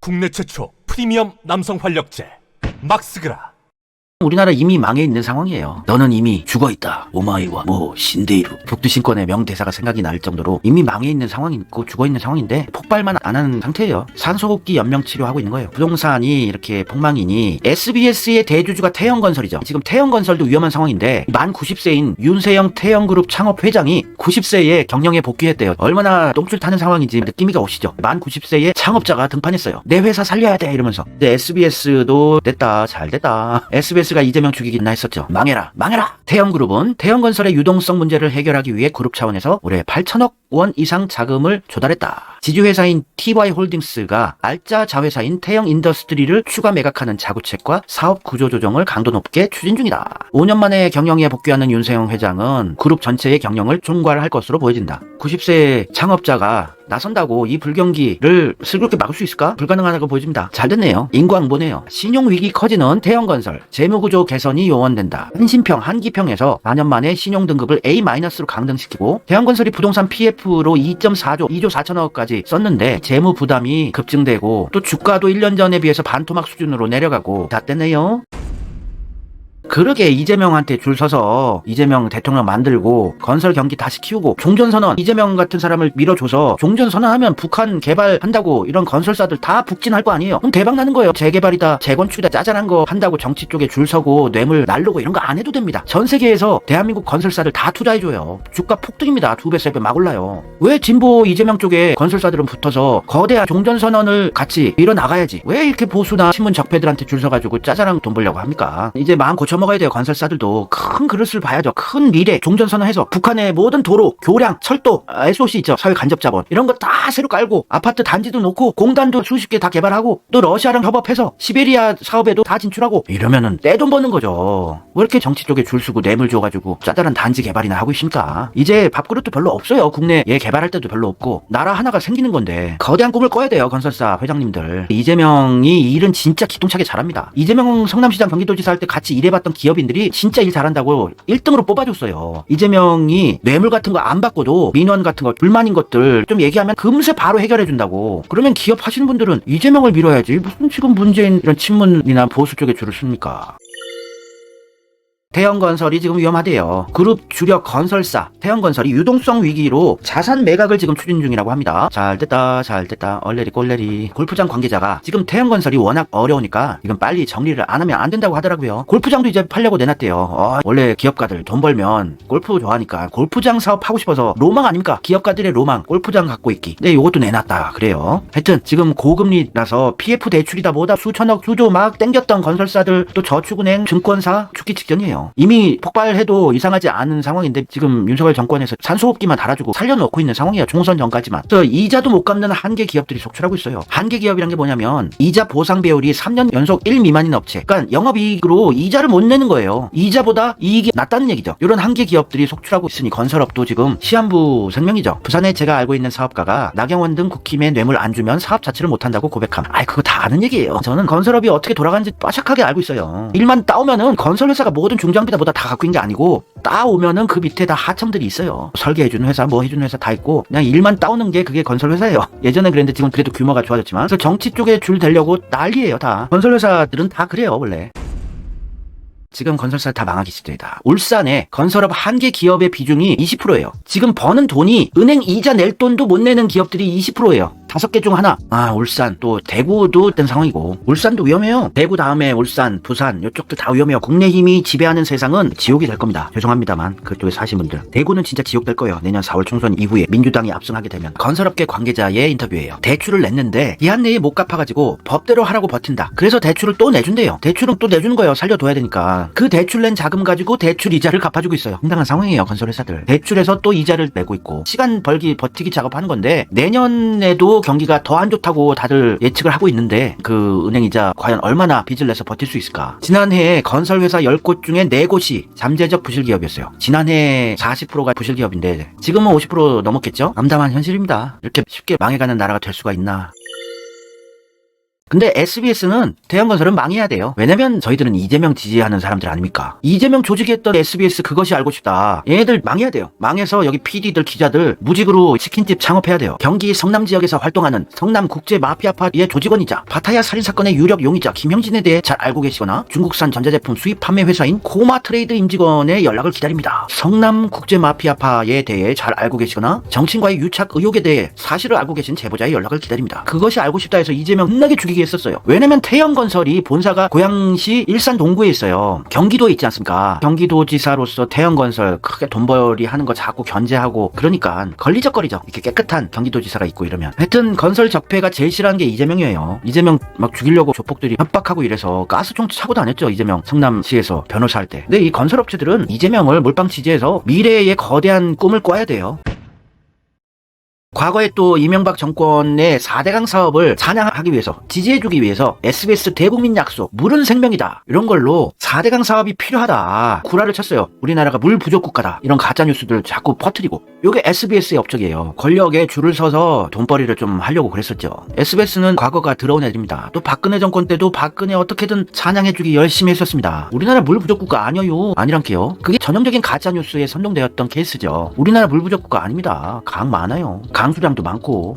국내 최초 프리미엄 남성 활력제 막스그라. 우리나라 이미 망해 있는 상황이에요. 너는 이미 죽어있다. 오마이와 신데이루 북두신권의 명대사가 생각이 날 정도로 이미 망해 있는 상황이고 죽어있는 상황인데 폭발만 안 하는 상태예요. 산소호흡기 연명 치료하고 있는 거예요. 부동산이 이렇게 폭망이니 SBS의 대주주가 태영건설이죠. 지금 태영건설도 위험한 상황인데 만 90세인 윤세영 태영그룹 창업 회장이 90세에 경영에 복귀했대요. 얼마나 똥줄 타는 상황인지 느낌이가 오시죠. 만 90세의 창업자가 등판했어요. 내 회사 살려야 돼 이러면서. 근데 SBS도 됐다 잘 됐다. SBS가 이재명 죽이겠나 했었죠. 망해라 망해라. 태영그룹은 태영건설의 유동성 문제를 해결하기 위해 그룹 차원에서 올해 8천억 원 이상 자금을 조달했다. 지주회사인 TY홀딩스가 알짜 자회사인 태영인더스트리를 추가 매각하는 자구책과 사업 구조 조정을 강도 높게 추진 중이다. 5년 만에 경영에 복귀하는 윤세영 회장은 그룹 전체의 경영을 총괄할 것으로 보여진다. 90세 창업자가 나선다고 이 불경기를 슬그럽게 막을 수 있을까? 불가능하다고 보여집니다. 잘 됐네요. 인과응보네요. 신용위기 커지는 태영건설 재무구조 개선이 요원된다. 한신평, 한기평에서 4년 만에 신용등급을 A-로 강등시키고 태영건설이 부동산 PF로 2.4조, 2조 4천억까지 썼는데 재무 부담이 급증되고 또 주가도 1년 전에 비해서 반토막 수준으로 내려가고 다 됐네요. 그러게 이재명한테 줄 서서 이재명 대통령 만들고 건설 경기 다시 키우고 종전선언 이재명 같은 사람을 밀어줘서 종전선언하면 북한 개발한다고 이런 건설사들 다 북진할 거 아니에요. 그럼 대박 나는 거예요. 재개발이다 재건축이다 짜잘한 거 한다고 정치 쪽에 줄 서고 뇌물 날르고 이런 거 안 해도 됩니다. 전 세계에서 대한민국 건설사들 다 투자해줘요. 주가 폭등입니다. 2배 3배 막 올라요. 왜 진보 이재명 쪽에 건설사들은 붙어서 거대한 종전선언을 같이 밀어나가야지 왜 이렇게 보수나 신문 적폐들한테 줄 서가지고 짜잘한 돈 벌려고 합니까? 이제 마음 고쳐먹어야 돼요. 건설사들도 큰 그릇을 봐야죠. 큰 미래 종전선언해서 북한의 모든 도로, 교량, 철도, SOC 있죠. 사회 간접자본 이런 거 다 새로 깔고 아파트 단지도 놓고 공단도 수십 개 다 개발하고 또 러시아랑 협업해서 시베리아 사업에도 다 진출하고 이러면은 떼돈 버는 거죠. 왜 이렇게 정치 쪽에 줄 서고 뇌물 줘가지고 짜잘한 단지 개발이나 하고 있습니까? 이제 밥그릇도 별로 없어요. 국내 예 개발할 때도 별로 없고 나라 하나가 생기는 건데 거대한 꿈을 꿔야 돼요. 건설사 회장님들. 이재명이 일은 진짜 기똥차게 잘합니다. 이재명 성남시장 경기도지사 할 때 같이 일해봤던 기업인들이 진짜 일 잘한다고 1등으로 뽑아줬어요. 이재명이 뇌물 같은 거 안 받고도 민원 같은 거 불만인 것들 좀 얘기하면 금세 바로 해결해준다고. 그러면 기업 하시는 분들은 이재명을 밀어야지 무슨 지금 문재인 이런 친문이나 보수 쪽에 줄을 씁니까? 태영건설이 지금 위험하대요. 그룹 주력 건설사 태영건설이 유동성 위기로 자산 매각을 지금 추진 중이라고 합니다. 잘 됐다 잘 됐다 얼레리 꼴레리. 골프장 관계자가 지금 태영건설이 워낙 어려우니까 이건 빨리 정리를 안 하면 안 된다고 하더라고요. 골프장도 이제 팔려고 내놨대요. 원래 기업가들 돈 벌면 골프 좋아하니까 골프장 사업하고 싶어서 로망 아닙니까? 기업가들의 로망 골프장 갖고 있기. 근데 이것도 내놨다 그래요. 하여튼 지금 고금리라서 PF 대출이다 뭐다 수천억 수조 막 땡겼던 건설사들 또 저축은행 증권사 죽기 직전이에요. 이미 폭발해도 이상하지 않은 상황인데 지금 윤석열 정권에서 산소호흡기만 달아주고 살려놓고 있는 상황이에요. 총선 전까지만. 그래서 이자도 못 갚는 한계 기업들이 속출하고 있어요. 한계 기업이란 게 뭐냐면 이자 보상 배율이 3년 연속 1 미만인 업체. 그러니까 영업이익으로 이자를 못 내는 거예요. 이자보다 이익이 낮다는 얘기죠. 이런 한계 기업들이 속출하고 있으니 건설업도 지금 시한부 생명이죠. 부산에 제가 알고 있는 사업가가 나경원 등 국힘에 뇌물 안 주면 사업 자체를 못한다고 고백함. 아이 그거 다 아는 얘기예요. 저는 건설업이 어떻게 돌아가는지 빠삭하게 알고 있어요. 일만 따오면은 건설회사가 모든 중장비다 뭐다 다 갖고 있는 게 아니고 따오면은 그 밑에 다 하청들이 있어요. 설계해주는 회사 뭐 해주는 회사 다 있고 그냥 일만 따오는 게 그게 건설회사예요. 예전에 그랬는데 지금 그래도 규모가 좋아졌지만 그래서 정치 쪽에 줄 대려고 난리예요. 다 건설회사들은 다 그래요 원래. 지금 건설사 다 망하기 시작이다. 울산에 건설업 한계 기업의 비중이 20%예요. 지금 버는 돈이 은행 이자 낼 돈도 못 내는 기업들이 20%예요. 5개 중 하나. 울산 또 대구도 된 상황이고 울산도 위험해요. 대구 다음에 울산, 부산 이쪽도 다 위험해요. 국내힘이 지배하는 세상은 지옥이 될 겁니다. 죄송합니다만 그쪽에 사신 분들 대구는 진짜 지옥 될 거예요. 내년 4월 총선 이후에 민주당이 압승하게 되면. 건설업계 관계자의 인터뷰예요. 대출을 냈는데 기한 내에 못 갚아가지고 법대로 하라고 버틴다. 그래서 대출을 또 내준대요. 대출은 또 내주는 거예요. 살려둬야 되니까. 그 대출 낸 자금 가지고 대출 이자를 갚아주고 있어요. 황당한 상황이에요. 건설회사들. 대출해서 또 이자를 내고 있고 시간 벌기 버티기 작업하는 건데 내년에도 경기가 더 안 좋다고 다들 예측을 하고 있는데 그 은행이자 과연 얼마나 빚을 내서 버틸 수 있을까. 지난해에 건설회사 10곳 중에 4곳이 잠재적 부실기업이었어요. 지난해 40%가 부실기업인데 지금은 50% 넘었겠죠. 암담한 현실입니다. 이렇게 쉽게 망해가는 나라가 될 수가 있나. 근데 SBS는 대형건설은 망해야 돼요. 왜냐면 저희들은 이재명 지지하는 사람들 아닙니까? 이재명 조직했던 SBS 그것이 알고 싶다. 얘네들 망해야 돼요. 망해서 여기 PD들 기자들 무직으로 치킨집 창업해야 돼요. 경기 성남 지역에서 활동하는 성남국제 마피아파의 조직원이자 파타야 살인사건의 유력 용의자 김형진에 대해 잘 알고 계시거나 중국산 전자제품 수입 판매 회사인 코마트레이드 임직원의 연락을 기다립니다. 성남국제 마피아파에 대해 잘 알고 계시거나 정치인과의 유착 의혹에 대해 사실을 알고 계신 제보자의 연락을 기다립니다. 그것이 알고 싶다 해서 이재명 흔하게 죽이게 했었어요. 왜냐면 태형건설이 본사가 고양시 일산 동구에 있어요. 경기도에 있지 않습니까? 경기도지사로서 태형건설 크게 돈벌이 하는 거 자꾸 견제하고 그러니까 걸리적거리죠. 이렇게 깨끗한 경기도지사가 있고 이러면. 하여튼 건설 적폐가 제일 싫어하는 게 이재명이에요. 이재명 막 죽이려고 조폭들이 협박하고 이래서 가스총 사고 다녔죠. 이재명 성남시에서 변호사 할 때. 근데 이 건설업체들은 이재명을 몰빵 지지해서 미래의 거대한 꿈을 꿔야 돼요. 과거에 또 이명박 정권의 4대강 사업을 찬양하기 위해서 지지해주기 위해서 SBS 대국민 약속 물은 생명이다 이런 걸로 4대강 사업이 필요하다 구라를 쳤어요. 우리나라가 물 부족 국가다 이런 가짜뉴스들 자꾸 퍼뜨리고 요게 SBS의 업적이에요. 권력에 줄을 서서 돈벌이를 좀 하려고 그랬었죠. SBS는 과거가 들어온 애들입니다. 또 박근혜 정권 때도 박근혜 어떻게든 찬양해주기 열심히 했었습니다. 우리나라 물 부족 국가 아니에요. 아니란게요. 그게 전형적인 가짜뉴스에 선동되었던 케이스죠. 우리나라 물 부족 국가 아닙니다. 강 많아요. 강수량도 많고